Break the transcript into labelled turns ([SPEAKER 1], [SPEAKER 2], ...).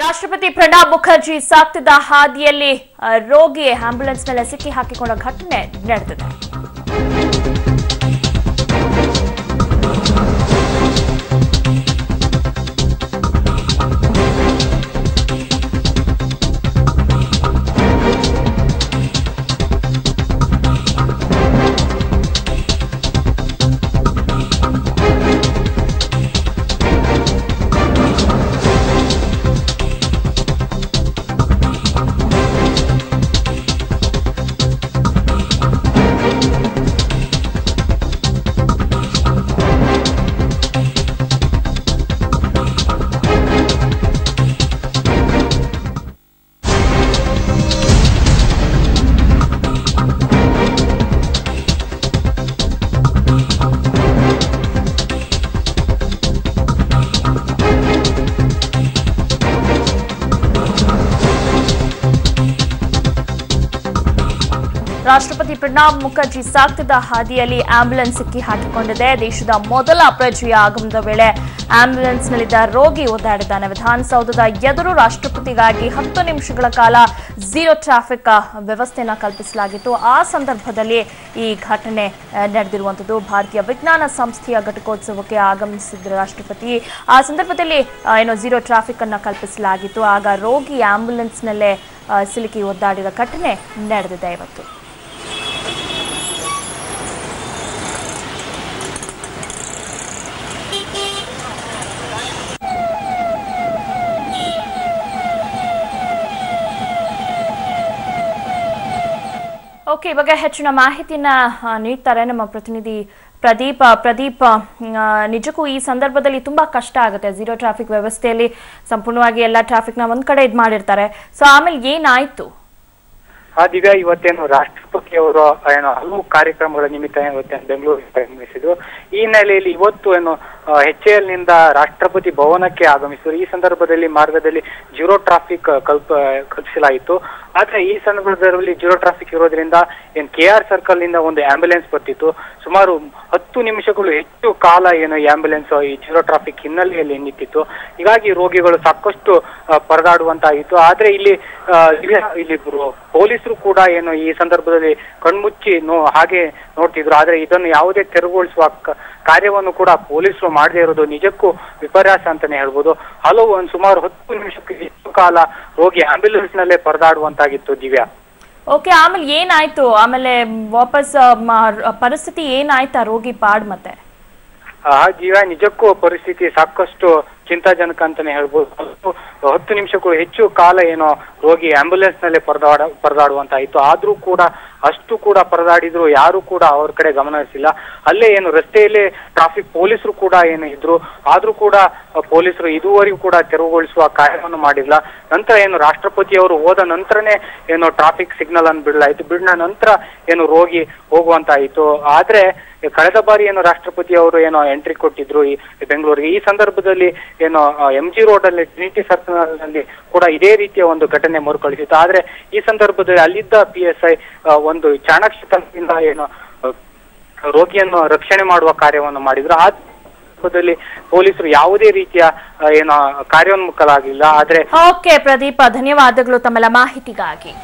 [SPEAKER 1] ರಾಷ್ಟ್ರಪತಿ ಪ್ರಣಬ್ ಮುಖರ್ಜಿ ಸಾಕ್ತಿದ್ದ ಹಾದಿಯಲ್ಲಿ ರೋಗಿ ಆಂಬ್ಯುಲೆನ್ಸ್ನಲ್ಲಿ ಸಿಕ್ಕಿ ಹಾಕಿಕೊಂಡ ಘಟನೆ ನಡೆದಿದೆ. ರಾಷ್ಟ್ರಪತಿ ಪ್ರಣಬ್ ಮುಖರ್ಜಿ ಸಾಕ್ತಿದ್ದ ಹಾದಿಯಲ್ಲಿ ಆಂಬ್ಯುಲೆನ್ಸ್ ಸಿಕ್ಕಿ ಹಾಕಿಕೊಂಡಿದೆ. ದೇಶದ ಮೊದಲ ಅಪ್ರಜೆಯ ಆಗಮನದ ವೇಳೆ ಆಂಬ್ಯುಲೆನ್ಸ್ನಲ್ಲಿದ್ದ ರೋಗಿ ಒದ್ದಾಡಿದ್ದಾನೆ. ವಿಧಾನಸೌಧದ ಎದುರು ರಾಷ್ಟ್ರಪತಿಗಾಗಿ 10 ನಿಮಿಷಗಳ ಕಾಲ ಝೀರೋ ಟ್ರಾಫಿಕ್ ವ್ಯವಸ್ಥೆಯನ್ನು ಕಲ್ಪಿಸಲಾಗಿತ್ತು. ಆ ಸಂದರ್ಭದಲ್ಲಿ ಈ ಘಟನೆ ನಡೆದಿರುವಂಥದ್ದು. ಭಾರತೀಯ ವಿಜ್ಞಾನ ಸಂಸ್ಥೆಯ ಘಟಿಕೋತ್ಸವಕ್ಕೆ ಆಗಮಿಸಿದ ರಾಷ್ಟ್ರಪತಿ ಆ ಸಂದರ್ಭದಲ್ಲಿ ಝೀರೋ ಟ್ರಾಫಿಕ್ ಅನ್ನು ಕಲ್ಪಿಸಲಾಗಿತ್ತು. ಆಗ ರೋಗಿ ಆಂಬ್ಯುಲೆನ್ಸ್ನಲ್ಲೇ ಸಿಲುಕಿ ಒದ್ದಾಡಿದ ಘಟನೆ ನಡೆದಿದೆ ಇವತ್ತು. ಓಕೆ, ಇವಾಗ ಹೆಚ್ಚಿನ ಮಾಹಿತಿಯನ್ನ ನೀಡ್ತಾರೆ ನಮ್ಮ ಪ್ರತಿನಿಧಿ ಪ್ರದೀಪ್. ನಿಜಕ್ಕೂ ಈ ಸಂದರ್ಭದಲ್ಲಿ ತುಂಬಾ ಕಷ್ಟ ಆಗುತ್ತೆ. ಝೀರೋ ಟ್ರಾಫಿಕ್ ವ್ಯವಸ್ಥೆಯಲ್ಲಿ ಸಂಪೂರ್ಣವಾಗಿ ಎಲ್ಲ ಟ್ರಾಫಿಕ್ನ ಒಂದ್ ಕಡೆ ಇದು ಮಾಡಿರ್ತಾರೆ. ಸೊ ಆಮೇಲೆ ಏನಾಯ್ತು?
[SPEAKER 2] ದಿವ್ಯಾ, ಇವತ್ತೇನು ರಾಷ್ಟ್ರಪತಿ ಅವರು ಹಲವು ಕಾರ್ಯಕ್ರಮಗಳ ನಿಮಿತ್ತ ಇವತ್ತೇನು ಬೆಂಗಳೂರಿಗೆ ಆಗಮಿಸಿದ್ರು. ಈ ಹಿನ್ನೆಲೆಯಲ್ಲಿ ಇವತ್ತು HAL ನಿಂದ ರಾಷ್ಟ್ರಪತಿ ಭವನಕ್ಕೆ ಆಗಮಿಸಿದ್ರು. ಈ ಸಂದರ್ಭದಲ್ಲಿ ಮಾರ್ಗದಲ್ಲಿ ಝೀರೋ ಟ್ರಾಫಿಕ್ ಕಲ್ಪಿಸಲಾಯಿತು. ಆದ್ರೆ ಈ ಸಂದರ್ಭದಲ್ಲಿ ಝೀರೋ ಟ್ರಾಫಿಕ್ ಇರೋದ್ರಿಂದ KR ಸರ್ಕಲ್ ನಿಂದ ಒಂದು ಆಂಬ್ಯುಲೆನ್ಸ್ ಬರ್ತಿತ್ತು. ಸುಮಾರು 10 ನಿಮಿಷಗಳು ಹೆಚ್ಚು ಕಾಲ ಈ ಆಂಬ್ಯುಲೆನ್ಸ್ ಈ ಝೀರೋ ಟ್ರಾಫಿಕ್ ಹಿನ್ನೆಲೆಯಲ್ಲಿ ನಿಂತಿತ್ತು. ಹೀಗಾಗಿ ರೋಗಿಗಳು ಸಾಕಷ್ಟು ಪರದಾಡುವಂತಾಗಿತ್ತು. ಆದ್ರೆ ಇಲ್ಲಿ ಪೊಲೀಸರು ಕೂಡ ಈ ಸಂದರ್ಭದಲ್ಲಿ ಕಣ್ಮುಚ್ಚಿ ಹಾಗೆ ನೋಡ್ತಿದ್ರು. ಆದ್ರೆ ಇದನ್ನು ಯಾವುದೇ ತೆರವುಗೊಳಿಸುವ ಕಾರ್ಯವನ್ನು ಕೂಡ ಪೊಲೀಸರು ಮಾಡದೇ ಇರೋದು ನಿಜಕ್ಕೂ ವಿಪರ್ಯಾಸ ಅಂತಾನೆ ಹೇಳ್ಬೋದು. ಸುಮಾರು 10 ನಿಮಿಷಕ್ಕೆ ಹೆಚ್ಚು ಕಾಲ ರೋಗಿ ಆಂಬ್ಯುಲೆನ್ಸ್ ನಲ್ಲೇ ಪರದಾಡುವಂತಾಗಿತ್ತು. ದಿವ್ಯಾ,
[SPEAKER 1] ಓಕೆ, ಆಮೇಲೆ ಏನಾಯ್ತು? ಆಮೇಲೆ ವಾಪಸ್ ಪರಿಸ್ಥಿತಿ ಏನಾಯ್ತಾ ರೋಗಿ ಪಾಡ್? ಮತ್ತೆ
[SPEAKER 2] ದಿವ್ಯಾ, ನಿಜಕ್ಕೂ ಪರಿಸ್ಥಿತಿ ಸಾಕಷ್ಟು ಚಿಂತಾಜನಕ ಅಂತಾನೆ ಹೇಳ್ಬೋದು. 10 ನಿಮಿಷಕ್ಕೂ ಹೆಚ್ಚು ಕಾಲ ರೋಗಿ ಆಂಬ್ಯುಲೆನ್ಸ್ ನಲ್ಲೇ ಪರದಾಡುವಂತಾಯಿತು. ಆದ್ರೂ ಕೂಡ ಅಷ್ಟು ಕೂಡ ಪರದಾಡಿದ್ರು ಯಾರು ಕೂಡ ಅವ್ರ ಕಡೆ ಗಮನ ಹರಿಸಿಲ್ಲ. ಅಲ್ಲೇ ರಸ್ತೆಯಲ್ಲೇ ಟ್ರಾಫಿಕ್ ಪೊಲೀಸರು ಕೂಡ ಇದ್ರು. ಆದ್ರೂ ಕೂಡ ಪೊಲೀಸರು ಇದುವರೆಗೂ ಕೂಡ ತೆರವುಗೊಳಿಸುವ ಕಾರ್ಯವನ್ನು ಮಾಡಿಲ್ಲ. ನಂತರ ರಾಷ್ಟ್ರಪತಿ ಅವರು ಹೋದ ನಂತರನೇ ಟ್ರಾಫಿಕ್ ಸಿಗ್ನಲ್ ಅನ್ನು ಬಿಡಲಾಯಿತು. ಬಿಡ ನಂತರ ರೋಗಿ ಹೋಗುವಂತಾಯಿತು. ಆದ್ರೆ ಕಳೆದ ಬಾರಿ ರಾಷ್ಟ್ರಪತಿ ಅವರು ಎಂಟ್ರಿ ಕೊಟ್ಟಿದ್ರು ಈ ಬೆಂಗಳೂರಿಗೆ. ಈ ಸಂದರ್ಭದಲ್ಲಿ MG ರೋಡ್ ಅಲ್ಲಿ ಟ್ರಿನಿಟಿ ಸರ್ಕಲ್ ನಲ್ಲಿ ಕೂಡ ಇದೇ ರೀತಿಯ ಒಂದು ಘಟನೆ ಮರುಕಳಿಸಿತ್ತು. ಆದ್ರೆ ಈ ಸಂದರ್ಭದಲ್ಲಿ ಅಲ್ಲಿದ್ದ PSI ಒಂದು ಚಾಣಾಕ್ಷತನದಿಂದ ರೋಗಿಯನ್ನು ರಕ್ಷಣೆ ಮಾಡುವ ಕಾರ್ಯವನ್ನು ಮಾಡಿದ್ರು. ಆ ಸಂದರ್ಭದಲ್ಲಿ ಪೊಲೀಸರು ಯಾವುದೇ ರೀತಿಯ ಕಾರ್ಯೋನ್ಮುಖರಾಗಿಲ್ಲ. ಆದ್ರೆ
[SPEAKER 1] ಓಕೆ ಪ್ರದೀಪ, ಧನ್ಯವಾದಗಳು ತಮ್ಮೆಲ್ಲ ಮಾಹಿತಿಗಾಗಿ.